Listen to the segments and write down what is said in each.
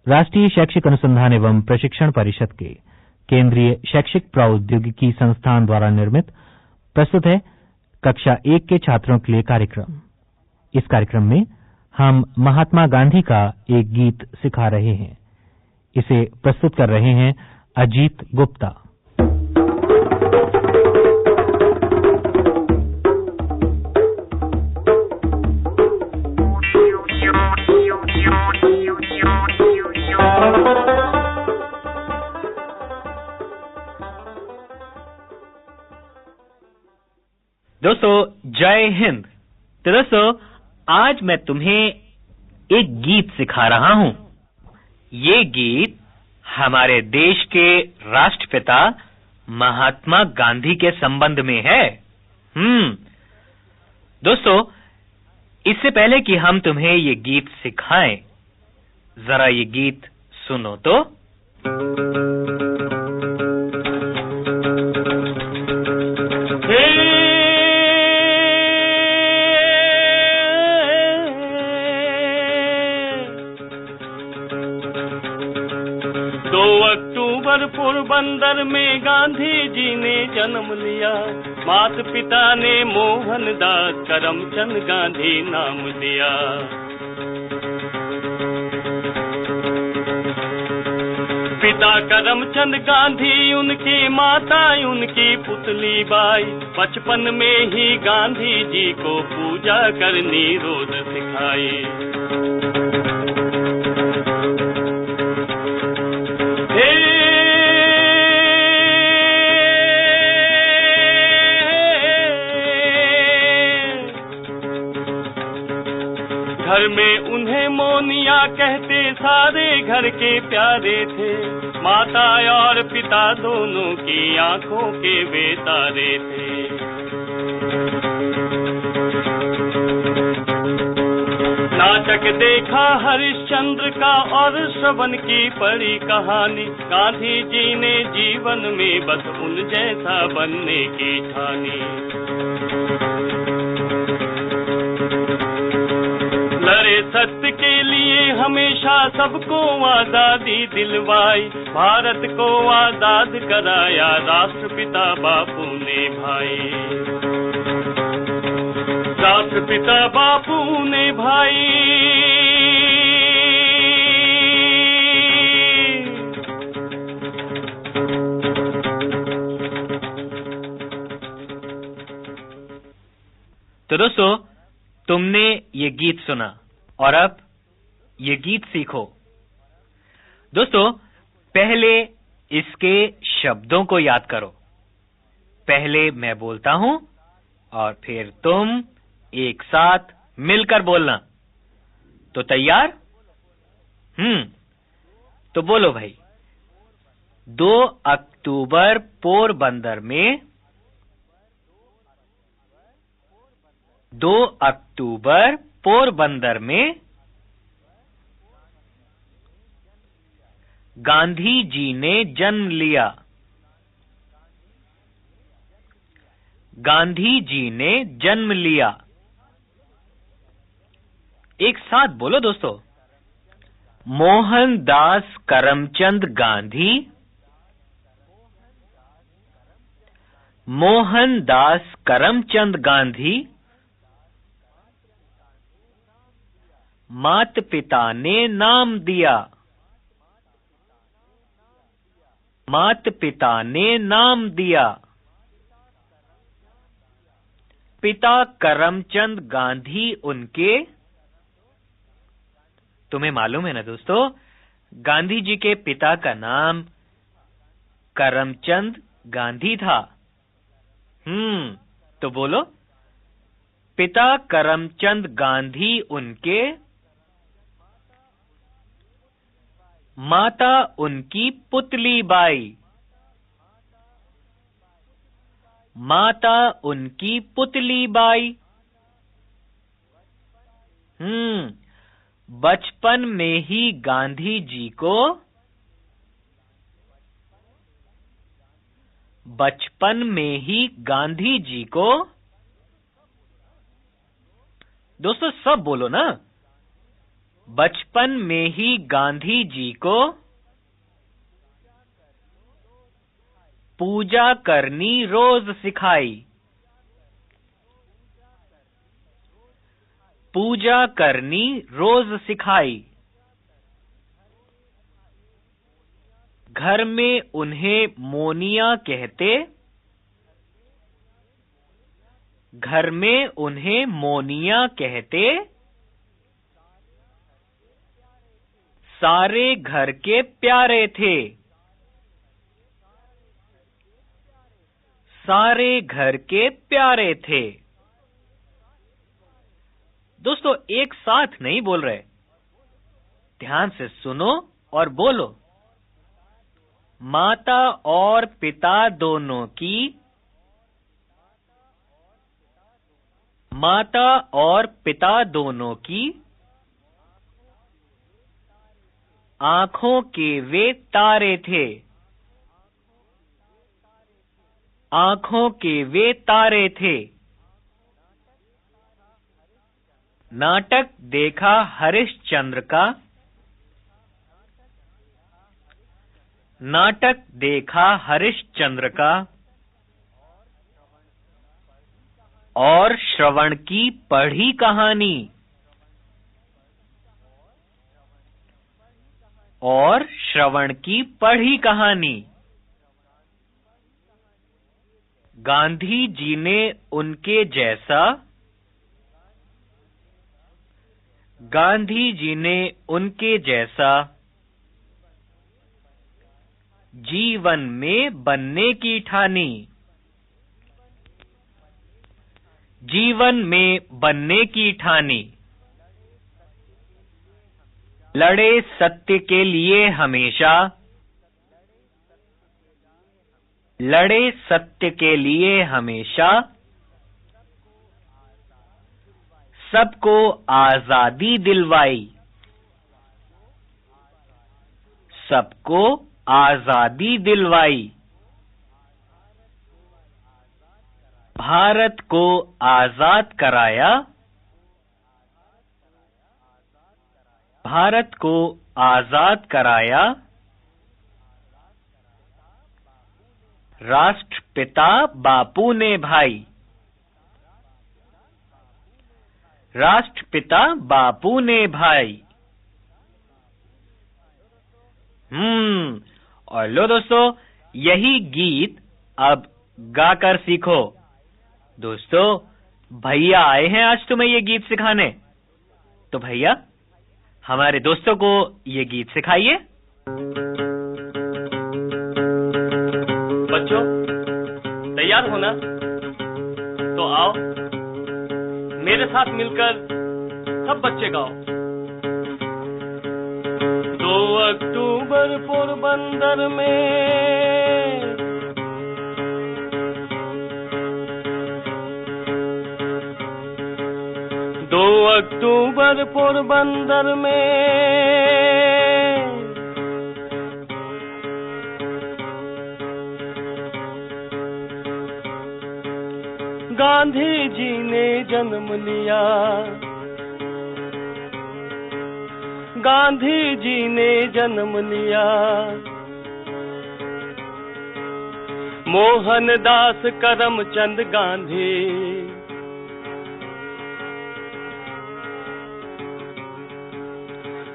राष्ट्रीय शैक्षिक अनुसंधान एवं प्रशिक्षण परिषद के केंद्रीय शैक्षिक प्रौद्योगिकी संस्थान द्वारा निर्मित प्रस्तुत है कक्षा 1 के छात्रों के लिए कार्यक्रम। इस कार्यक्रम में हम महात्मा गांधी का एक गीत सिखा रहे हैं। इसे प्रस्तुत कर रहे हैं अजीत गुप्ता। दोस्तों जय हिंद। तो दोस्तों आज मैं तुम्हें एक गीत सिखा रहा हूं। ये गीत हमारे देश के राष्ट्रपिता महात्मा गांधी के संबंध में है। दोस्तों इससे पहले कि हम तुम्हें ये गीत सिखाएं, जरा ये गीत सुनो तो। पोरबंदर में गांधी जी ने जन्म लिया, माता पिता ने मोहनदास करमचंद गांधी नाम दिया। पिता करमचंद गांधी, उनकी माता उनकी पुतली बाई। बचपन में ही गांधी जी को पूजा करनी रोज सिखाई। घर में उन्हें मोनिया कहते, सारे घर के प्यारे थे। माता और पिता दोनों की आंखों के वे तारे थे। नाटक देखा हरिश्चंद्र का और श्रवण की पढ़ी कहानी। गांधी जी ने जीवन में बस उन जैसा बनने की ठानी। लड़े सत्य के लिए हमेशा सबको आजादी दिलवाई। भारत को आजाद कराया राष्ट्रपिता बापू ने भाई। राष्ट्रपिता बापू ने भाई। तो दोस्तों तुमने ये गीत सुना और अब ये गीत सीखो। दोस्तों पहले इसके शब्दों को याद करो। पहले मैं बोलता हूं और फिर तुम एक साथ मिलकर बोलना। तो तैयार? तो बोलो भाई। 2 अक्टूबर पोरबंदर में। 2 अक्टूबर पोरबंदर में गांधी जी ने जन्म लिया। गांधी जी ने जन्म लिया। एक साथ बोलो दोस्तों। मोहनदास करमचंद गांधी। मोहनदास करमचंद गांधी माता पिता ने नाम दिया। माता पिता ने नाम दिया। पिता करमचंद गांधी उनके, तुम्हें मालूम है ना दोस्तों, गांधी जी के पिता का नाम करमचंद गांधी था। तो बोलो, पिता करमचंद गांधी उनके, माता उनकी पुतली बाई। माता उनकी पुतली बाई। बचपन में ही गांधी जी को, बचपन में ही गांधी जी को, दोस्तों सब बोलो ना, बचपन में ही गांधी जी को पूजा करनी रोज सिखाई। पूजा करनी रोज सिखाई। घर में उन्हें मोनिया कहते। घर में उन्हें मोनिया कहते। सारे घर के प्यारे थे। सारे घर के प्यारे थे। दोस्तों, एक साथ नहीं बोल रहे, ध्यान से सुनो और बोलो। माता और पिता दोनों की। माता और पिता दोनों की आंखों के वे तारे थे। आंखों के वे तारे थे। नाटक देखा हरिश्चंद्र का। नाटक देखा हरिश्चंद्र का और श्रवण की पढ़ी कहानी। और श्रवण की पढ़ी कहानी। गांधी जी ने उनके जैसा। गांधी जी ने उनके जैसा जीवन में बनने की ठानी। जीवन में बनने की ठानी। लड़े सत्य के लिए हमेशा। लड़े सत्य के लिए हमेशा। सबको आजादी दिलवाई। सबको आजादी दिलवाई। भारत को आजाद कराया। भारत को आजाद कराया। राष्ट्रपिता बापू ने भाई। राष्ट्रपिता बापू ने भाई। और लो दोस्तों, यही गीत अब गाकर सीखो। दोस्तों, भैया आए हैं आज तुम्हें ये गीत सिखाने, तो भैया हमारे दोस्तों को ये गीत सिखाइए। बच्चों, तैयार हो ना? तो आओ, मेरे साथ मिलकर सब बच्चे गाओ। 2 अक्टूबर पोरबंदर में 2 अक्टूबर पोरबंदर में गांधी जी ने जन्म लिया। गांधी जी ने जन्म लिया। मोहनदास करमचंद गांधी।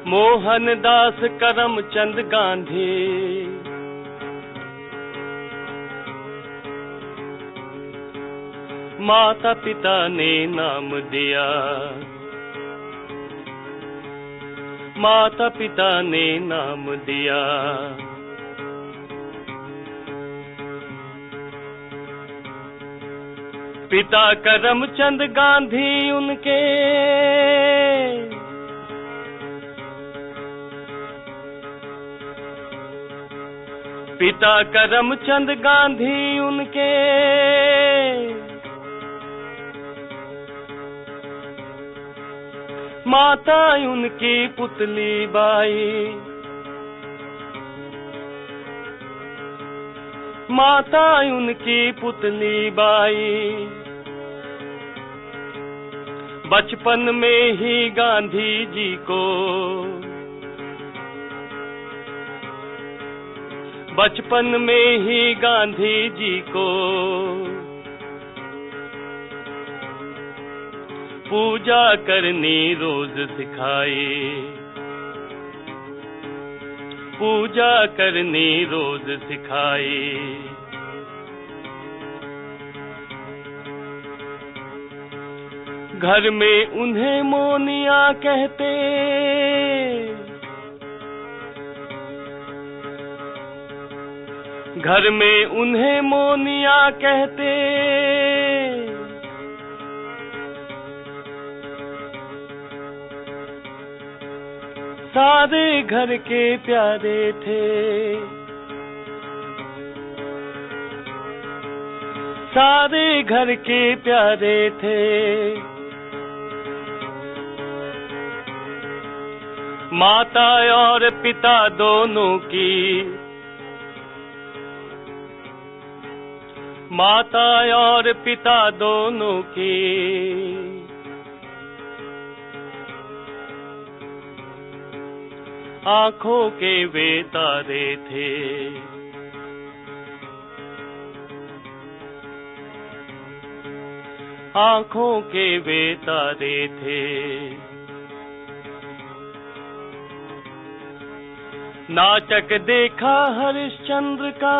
मोहनदास करमचंद गांधी। माता पिता ने नाम दिया। माता पिता ने नाम दिया। पिता करमचंद गांधी उनके पिता करमचंद गांधी उनके माता उनकी पुतली बाई। माता उनकी पुतली बाई। बचपन में ही गांधी जी को, बचपन में ही गांधी जी को पूजा करनी रोज सिखाए, पूजा करनी रोज सिखाए। घर में उन्हें मोनिया कहते, घर में उन्हें मोनिया कहते, सारे घर के प्यारे थे, सारे घर के प्यारे थे। माता और पिता दोनों की, माता और पिता दोनों की आंखों के वे तारे थे। आंखों के वे तारे थे। नाटक देखा हरिश्चंद्र का,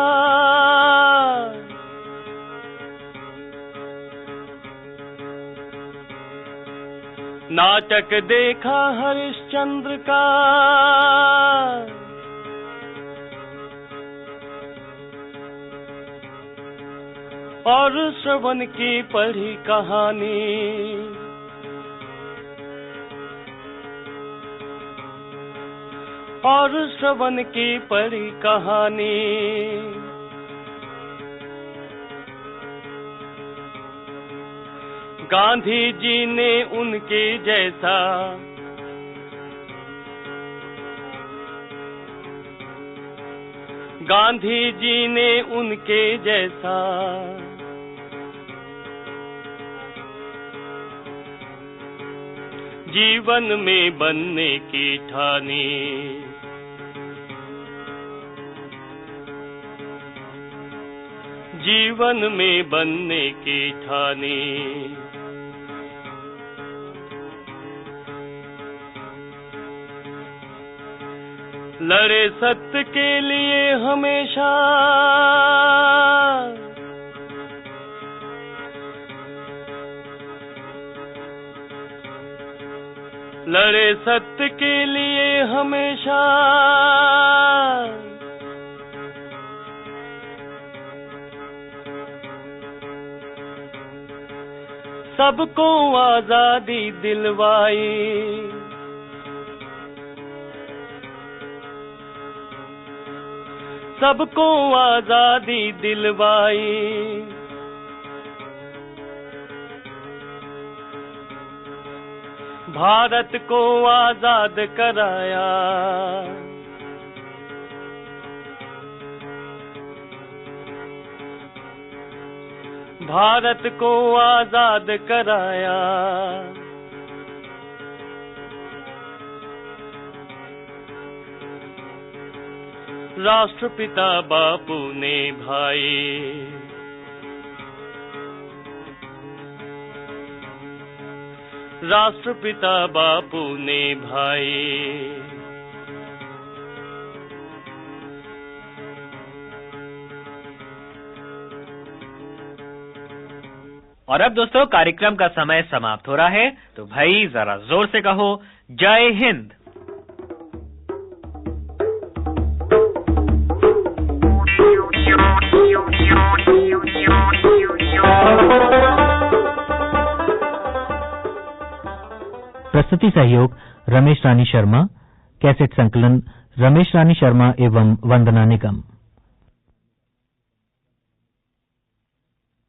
नाटक देखा हरिश्चंद्र का, और श्रवण की पढ़ी कहानी, और श्रवण की पढ़ी कहानी। गांधी जी ने उनके जैसा, गांधी जी ने उनके जैसा जीवन में बनने की ठानी। जीवन में बनने की ठानी। लड़े सत्य के लिए हमेशा, लड़े सत्य के लिए हमेशा। सबको आजादी दिलवाई, सबको आजादी दिलवाई। भारत को आजाद कराया, भारत को आजाद कराया। राष्ट्रपिता बापू ने भाई, राष्ट्रपिता बापू ने भाई। और अब दोस्तों कार्यक्रम का समय समाप्त हो रहा है, तो भाई जरा जोर से कहो जय हिंद। प्रस्तुति सहयोग रमेश रानी शर्मा, कैसेट संकलन रमेश रानी शर्मा एवं वंदना निगम।